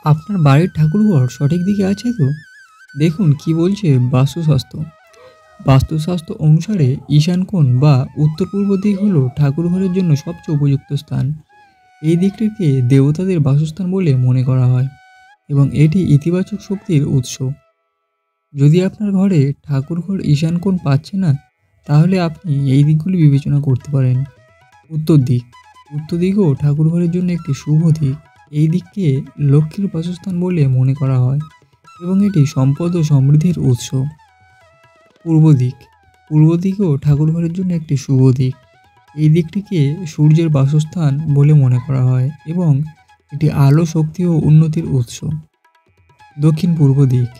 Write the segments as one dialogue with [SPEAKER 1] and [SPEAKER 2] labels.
[SPEAKER 1] আপনার বাড়ির ঠাকুরঘর সঠিক দিকে আছে তো? দেখুন কি বলছে বাস্তুশাস্ত্র। বাস্তুশাস্ত্র অনুসারে ঈশান কোণ বা উত্তর পূর্ব দিক হলো ঠাকুরঘরের জন্য সবচেয়ে উপযুক্ত স্থান। এই দিকটিকে দেবতাদের বাসস্থান বলে মনে করা হয় এবং এটি ইতিবাচক শক্তির উৎস। যদি আপনার ঘরে ঠাকুরঘর ঈশান কোণ পাচ্ছে না, তাহলে আপনি এই দিকগুলি বিবেচনা করতে পারেন। উত্তর দিক। উত্তর দিকও ঠাকুরঘরের জন্য একটি শুভ দিক। এই দিককে লক্ষ্মীর বাসস্থান বলে মনে করা হয় এবং এটি সম্পদ ও সমৃদ্ধির উৎস। পূর্ব দিক। পূর্ব দিকও ঠাকুরঘরের জন্য একটি শুভ দিক। এই দিকটিকে সূর্যের বাসস্থান বলে মনে করা হয় এবং এটি আলো, শক্তি ও উন্নতির উৎস। দক্ষিণ পূর্ব দিক।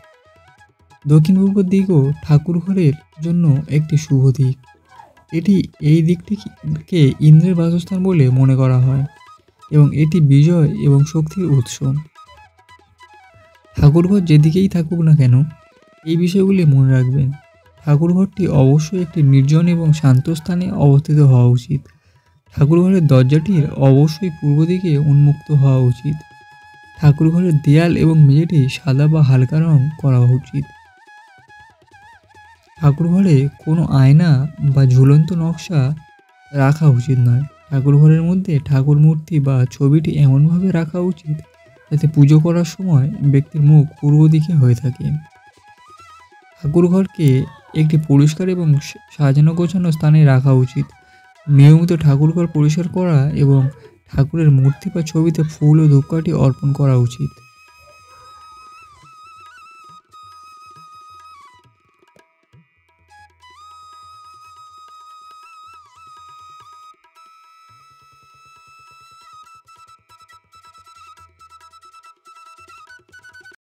[SPEAKER 1] দক্ষিণ পূর্ব দিকও ঠাকুরঘরের জন্য একটি শুভ দিক। এটি এই দিকটিকে ইন্দ্রের বাসস্থান বলে মনে করা হয় এবং এটি বিজয় এবং শক্তির উৎস। ঠাকুরঘর যেদিকেই থাকুক না কেন, এই বিষয়গুলি মনে রাখবেন। ঠাকুরঘরটি অবশ্যই একটি নির্জন এবং শান্ত স্থানে অবস্থিত হওয়া উচিত। ঠাকুরঘরের দরজাটির অবশ্যই পূর্ব দিকে উন্মুক্ত হওয়া উচিত। ঠাকুরঘরের দেয়াল এবং মেঝেটি সাদা বা হালকা রং করা উচিত। ঠাকুরঘরে কোনো আয়না বা ঝুলন্ত নকশা রাখা উচিত নয়। ঠাকুরঘরের মধ্যে ঠাকুর মূর্তি বা ছবিটি এমনভাবে রাখা উচিত যাতে পুজো করার সময় ব্যক্তির মুখ পূর্ব দিকে হয়ে থাকে। ঠাকুরঘরকে একটি পরিষ্কার এবং সাজানো গোছানো স্থানে রাখা উচিত। নিয়মিত ঠাকুরঘর পরিষ্কার করা এবং ঠাকুরের মূর্তি বা ছবিতে ফুল ও ধূপকাঠি অর্পণ করা উচিত।